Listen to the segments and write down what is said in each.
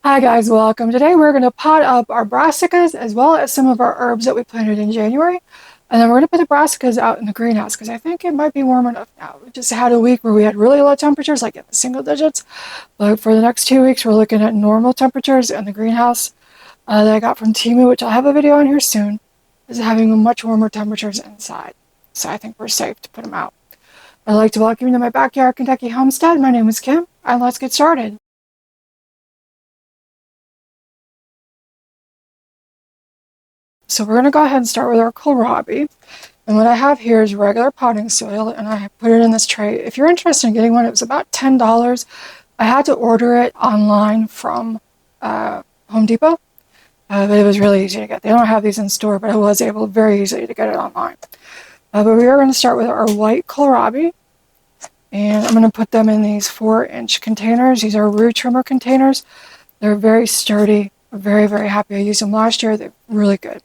Hi guys, welcome. Today we're going to pot up our brassicas as well as some of our herbs that we planted in January. And then we're going to put the brassicas out in the greenhouse because I think it might be warm enough now. We just had a week where we had really low temperatures, like in the single digits. But for the next 2 weeks, we're looking at normal temperatures in the greenhouse that I got from Temu, which I'll have a video on here soon, is having much warmer temperatures inside. So I think we're safe to put them out. I'd like to welcome you to my backyard Kentucky homestead. My name is Kim, and let's get started. So we're going to go ahead and start with our kohlrabi. And what I have here is regular potting soil, and I put it in this tray. If you're interested in getting one, it was about $10. I had to order it online from Home Depot, but it was really easy to get. They don't have these in store, but I was able very easily to get it online. But we are going to start with our white kohlrabi, and I'm going to put them in these 4-inch containers. These are root trimmer containers. They're very sturdy. I'm very, very happy. I used them last year. They're really good.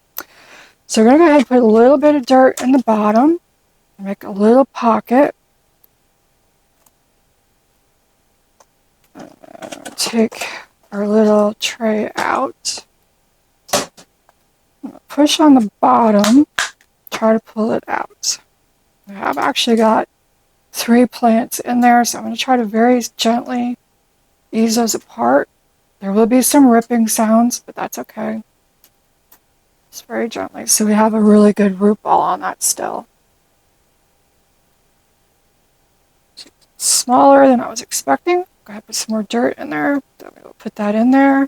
So we're going to go ahead and put a little bit of dirt in the bottom, make a little pocket. Take our little tray out. Push on the bottom, try to pull it out. I have actually got 3 plants in there, so I'm going to try to very gently ease those apart. There will be some ripping sounds, but that's okay. Just very gently. So we have a really good root ball on that still. Smaller than I was expecting. Go ahead and put some more dirt in there. Then we'll put that in there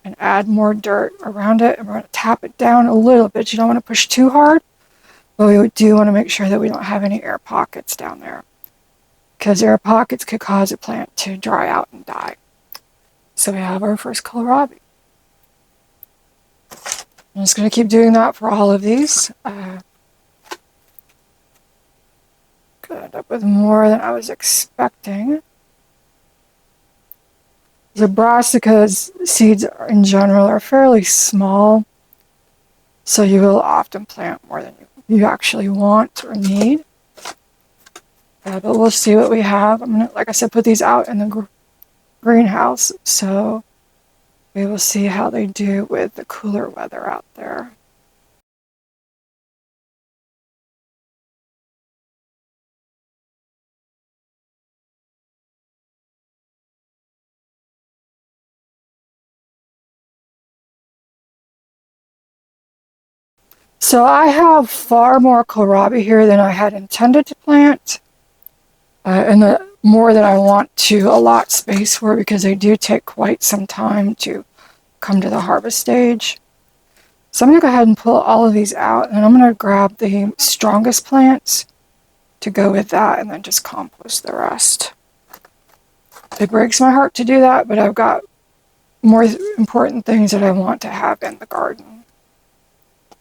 and add more dirt around it. And we're going to tap it down a little bit. You don't want to push too hard, but we do want to make sure that we don't have any air pockets down there, because air pockets could cause a plant to dry out and die. So we have our first kohlrabi. I'm just going to keep doing that for all of these. Could end up with more than I was expecting. The brassicas seeds in general are fairly small, so you will often plant more than you actually want or need. But we'll see what we have. I'm going to, like I said, put these out in the greenhouse, so we will see how they do with the cooler weather out there. So I have far more kohlrabi here than I had intended to plant, and more than I want to allot space for, because they do take quite some time to come to the harvest stage. So I'm going to go ahead and pull all of these out, and I'm going to grab the strongest plants to go with that and then just compost the rest. It breaks my heart to do that, but I've got more important things that I want to have in the garden.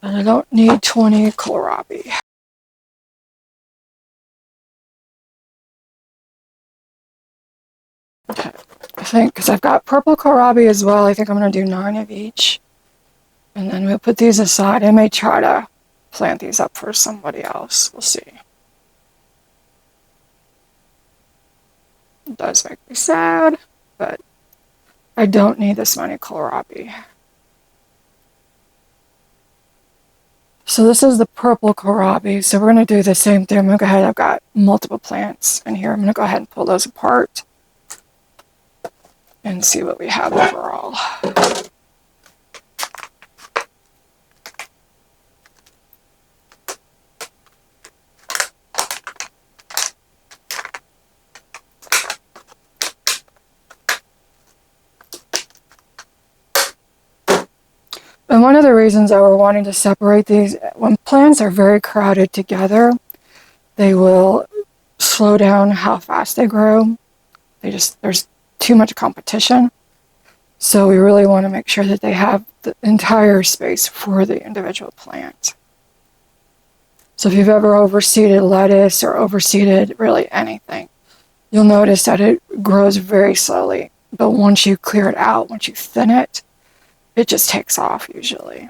And I don't need 20 kohlrabi. Okay, I think, because I've got purple kohlrabi as well, I think I'm going to do 9 of each. And then we'll put these aside. I may try to plant these up for somebody else. We'll see. It does make me sad, but I don't need this many kohlrabi. So this is the purple kohlrabi. So we're going to do the same thing. I'm going to go ahead. I've got multiple plants in here. I'm going to go ahead and pull those apart and see what we have overall. And one of the reasons that we're wanting to separate these, when plants are very crowded together, they will slow down how fast they grow. There's too much competition. So we really want to make sure that they have the entire space for the individual plant. So if you've ever overseeded lettuce or overseeded really anything, you'll notice that it grows very slowly. But once you clear it out, once you thin it, it just takes off usually.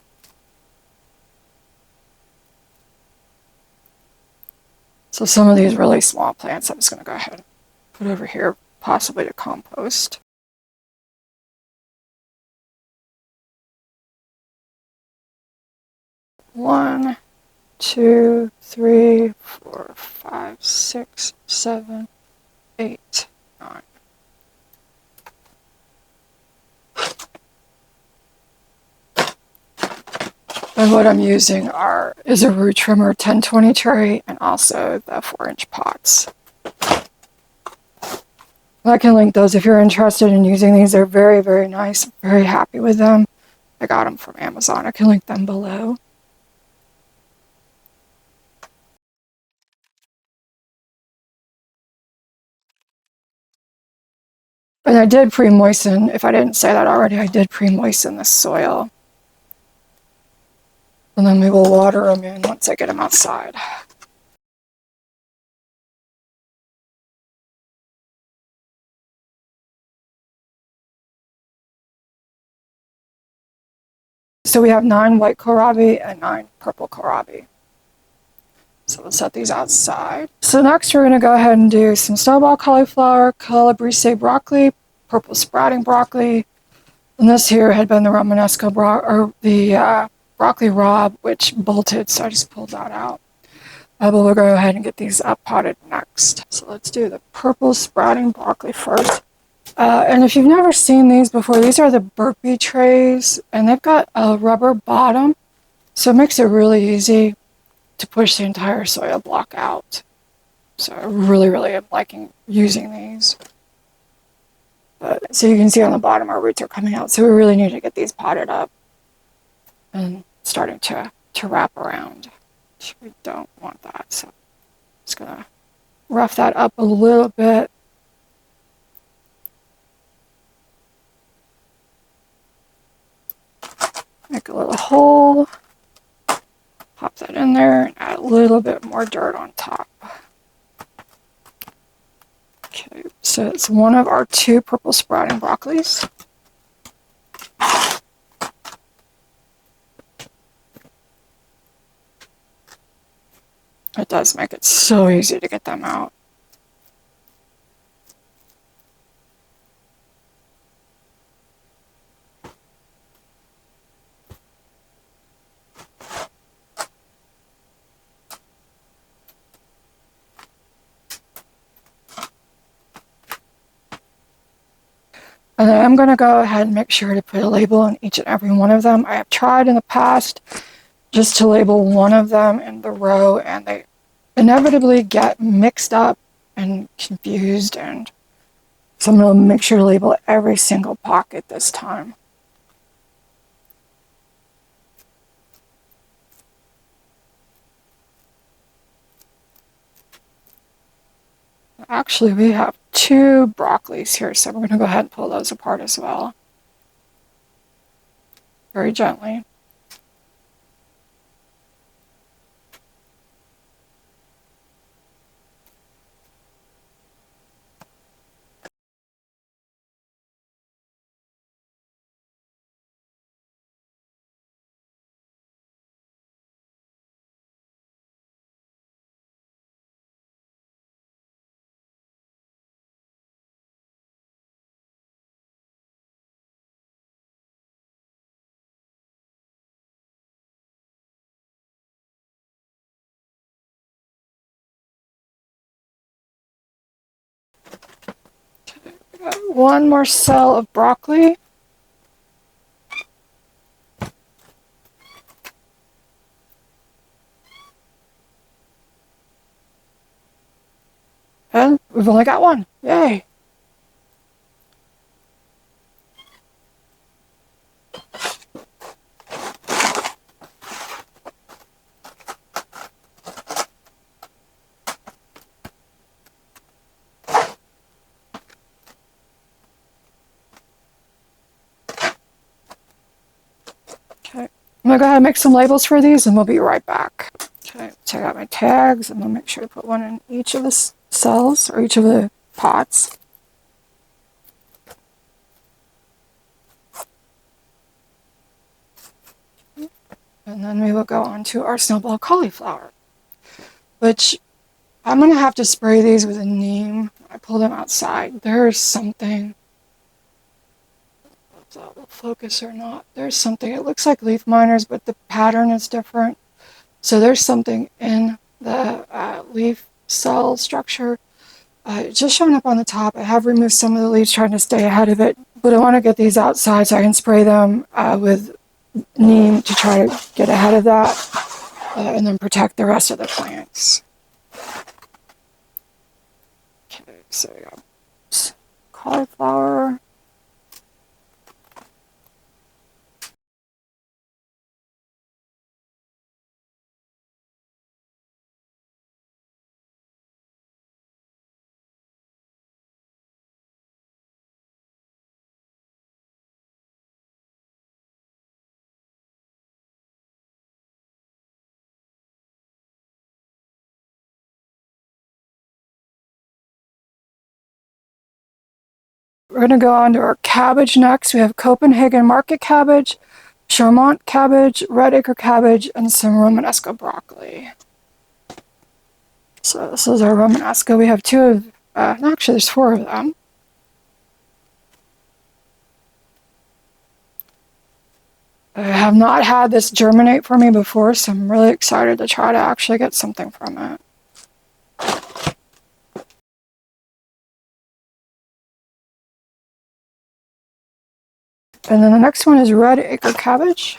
So some of these really small plants I'm just going to go ahead and put over here, possibly to compost. 1, 2, 3, 4, 5, 6, 7, 8, 9. And what I'm using is a root trimmer 1020 tray and also the 4-inch pots. I can link those if you're interested in using these. They're very, very nice. Very happy with them. I got them from Amazon. I can link them below. And I did pre-moisten. If I didn't say that already, I did pre-moisten the soil. And then we will water them in once I get them outside. So we have 9 white kohlrabi and 9 purple kohlrabi. So we'll set these outside. So next we're going to go ahead and do some snowball cauliflower, calabrese broccoli, purple sprouting broccoli, and this here had been the Romanesco broccoli rabe, which bolted, so I just pulled that out. But we'll go ahead and get these up potted next. So let's do the purple sprouting broccoli first. And if you've never seen these before, these are the burpee trays, and they've got a rubber bottom, so it makes it really easy to push the entire soil block out. So I really, really am liking using these. But so you can see on the bottom our roots are coming out, so we really need to get these potted up and starting to wrap around. We don't want that, so I'm just gonna rough that up a little bit. Make a little hole, pop that in there, and add a little bit more dirt on top. Okay, so it's one of our 2 purple sprouting broccolis. It does make it so easy to get them out. And then I'm going to go ahead and make sure to put a label on each and every one of them. I have tried in the past just to label one of them in the row, and they inevitably get mixed up and confused, and so I'm going to make sure to label every single pocket this time. Actually, we have 2 broccolis here, so we're going to go ahead and pull those apart as well. Very gently. Got 1 more cell of broccoli. And we've only got 1. Yay! Okay, I'm gonna go ahead and make some labels for these and we'll be right back. Okay, check out my tags. I'm gonna make sure to put 1 in each of the cells or each of the pots. And then we will go on to our snowball cauliflower, which I'm gonna have to spray these with a neem. I pull them outside. There's something, if that will focus or not. There's something, it looks like leaf miners, but the pattern is different. So there's something in the leaf cell structure. It's just showing up on the top. I have removed some of the leaves trying to stay ahead of it, but I want to get these outside so I can spray them with neem to try to get ahead of that and then protect the rest of the plants. Okay, so we got cauliflower. We're going to go on to our cabbage next. We have Copenhagen market cabbage, Charmant cabbage, red acre cabbage, and some Romanesco broccoli. So this is our Romanesco. We have two of, actually there's four of them. I have not had this germinate for me before, so I'm really excited to try to actually get something from it. And then the next one is red acre cabbage.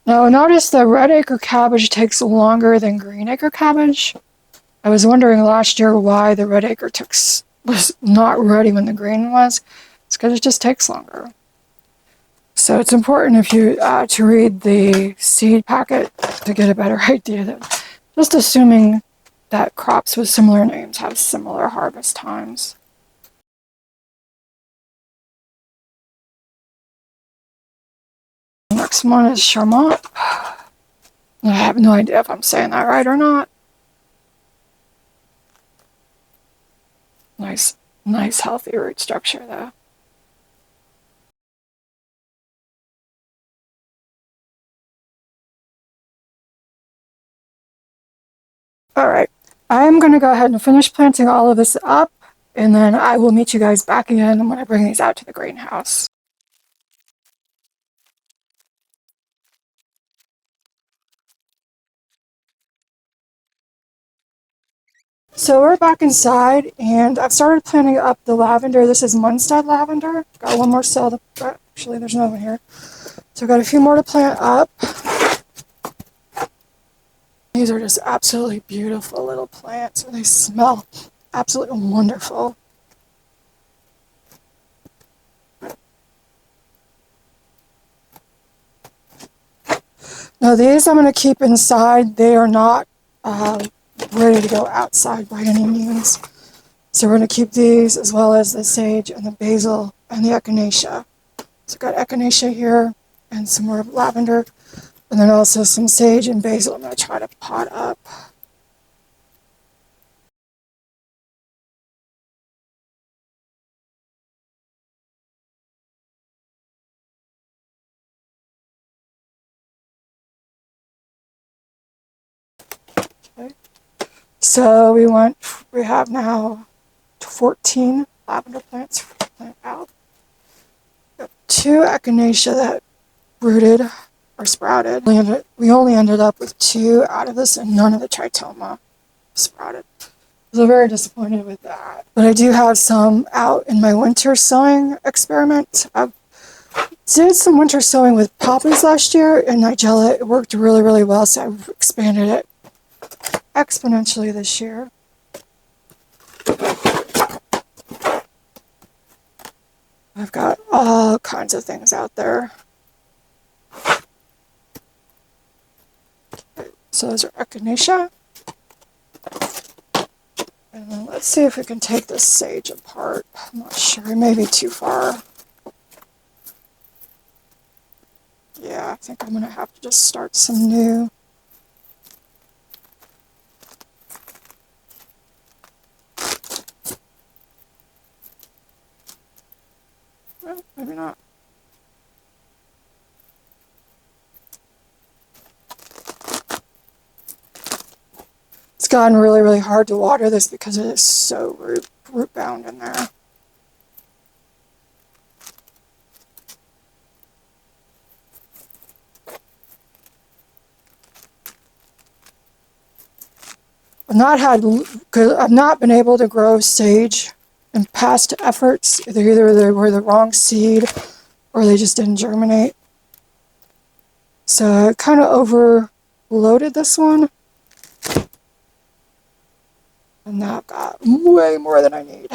Now notice the red acre cabbage takes longer than green acre cabbage. I was wondering last year why the red acre was not ready when the green was. It's because it just takes longer. So it's important if you to read the seed packet to get a better idea that just assuming that crops with similar names have similar harvest times. The next one is Charmant. I have no idea if I'm saying that right or not. Nice healthy root structure though. Alright, I'm going to go ahead and finish planting all of this up, and then I will meet you guys back again when I bring these out to the greenhouse. So we're back inside, and I've started planting up the lavender. This is Munstead lavender. Got one more cell to, actually there's no one here. So I've got a few more to plant up. These are just absolutely beautiful little plants. They smell absolutely wonderful. Now these I'm going to keep inside. They are not ready to go outside by any means. So we're going to keep these as well as the sage and the basil and the echinacea. So I've got echinacea here and some more lavender, and then also some sage and basil I'm going to try to pot up. Okay. So we have now 14 lavender plants to plant out. We have 2 echinacea that rooted or sprouted. We only ended up with 2 out of this, and none of the tritoma sprouted. So very disappointed with that. But I do have some out in my winter sowing experiment. I did some winter sowing with poppies last year in Nigella. It worked really, really well, so I've expanded it exponentially this year. I've got all kinds of things out there. Okay, so those are echinacea. And then let's see if we can take this sage apart. I'm not sure, it may be too far. Yeah, I think I'm going to have to just start some new. Well, maybe not. It's gotten really, really hard to water this because it is so root bound in there. I've not been able to grow sage in past efforts. Either they were the wrong seed or they just didn't germinate. So I kind of overloaded this one. And now I've got way more than I need.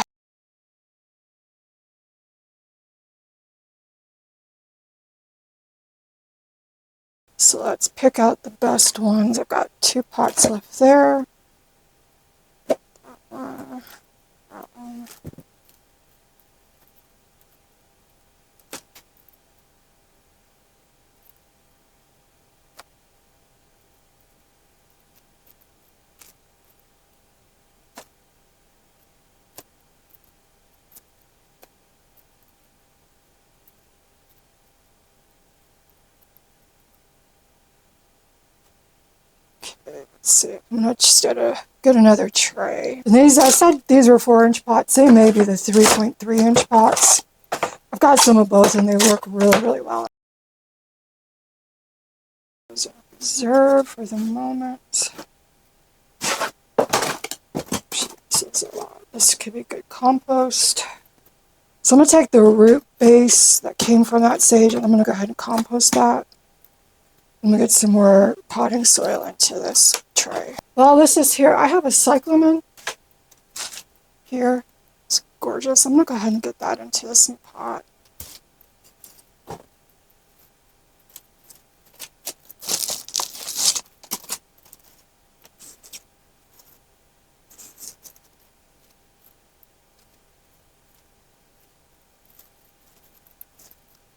So let's pick out the best ones. I've got 2 pots left there. That one. Let's see. I'm gonna just get another tray. And these, I said these were 4-inch pots. They may be the 3.3-inch pots. I've got some of both, and they work really, really well. Those are reserved for the moment. This is a lot. This could be good compost. So I'm gonna take the root base that came from that sage, and I'm gonna go ahead and compost that. I'm gonna get some more potting soil into this tray. Well, this is here. I have a cyclamen here. It's gorgeous. I'm gonna go ahead and get that into this new pot.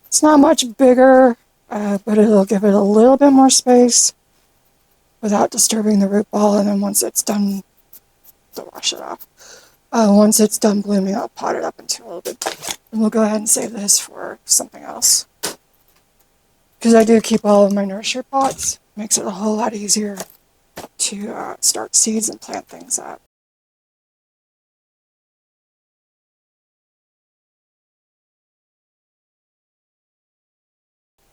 It's not much bigger, but it'll give it a little bit more space without disturbing the root ball. And then once it's done, to wash it off. Once it's done blooming, I'll pot it up into a little bit. And we'll go ahead and save this for something else. Because I do keep all of my nursery pots. Makes it a whole lot easier to start seeds and plant things up.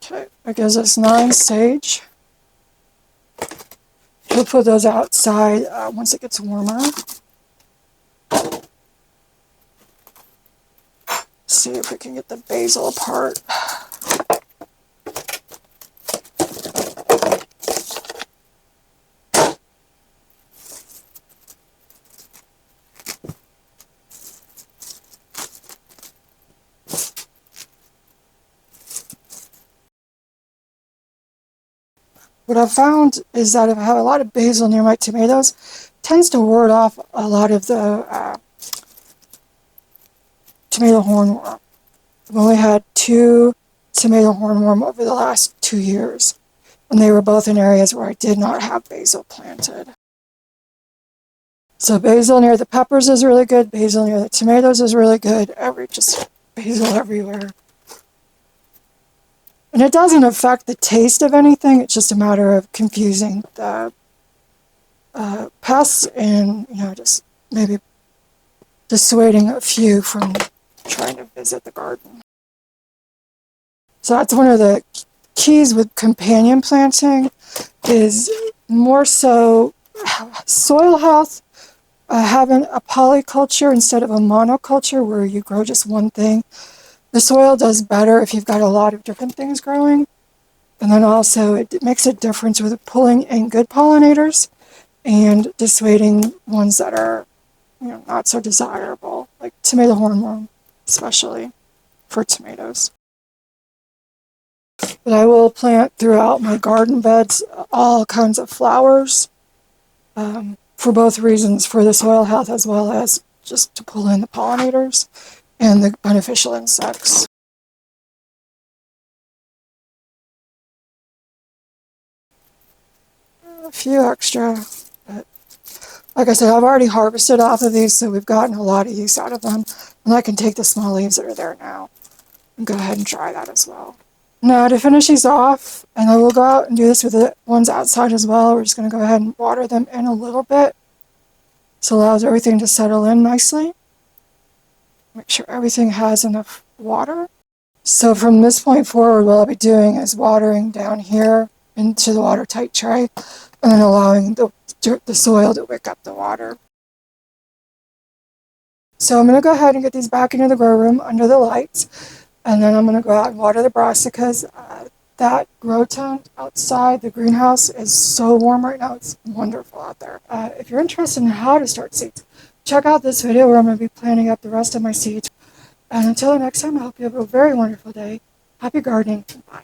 Okay, that gives us 9 sage. We'll put those outside once it gets warmer. See if we can get the basil apart. What I've found is that if I have a lot of basil near my tomatoes, it tends to ward off a lot of the tomato hornworm. I've only had 2 tomato hornworm over the last 2 years, and they were both in areas where I did not have basil planted. So basil near the peppers is really good, basil near the tomatoes is really good, just basil everywhere. And it doesn't affect the taste of anything, it's just a matter of confusing the pests and, just maybe dissuading a few from trying to visit the garden. So that's one of the keys with companion planting, is more so soil health, having a polyculture instead of a monoculture where you grow just one thing. The soil does better if you've got a lot of different things growing. And then also it makes a difference with pulling in good pollinators and dissuading ones that are, not so desirable, like tomato hornworm, especially for tomatoes. But I will plant throughout my garden beds all kinds of flowers for both reasons, for the soil health as well as just to pull in the pollinators and the beneficial insects. A few extra, but like I said, I've already harvested off of these, so we've gotten a lot of use out of them. And I can take the small leaves that are there now and go ahead and dry that as well. Now to finish these off, and I will go out and do this with the ones outside as well, we're just going to go ahead and water them in a little bit. This allows everything to settle in nicely. Make sure everything has enough water. So from this point forward, what I'll be doing is watering down here into the watertight tray. and then allowing the soil to wick up the water. So I'm going to go ahead and get these back into the grow room under the lights, and then I'm going to go out and water the brassicas. That grow tent outside the greenhouse is so warm right now. It's wonderful out there. If you're interested in how to start seeds, check out this video where I'm going to be planting up the rest of my seeds. And until the next time, I hope you have a very wonderful day. Happy gardening. Bye.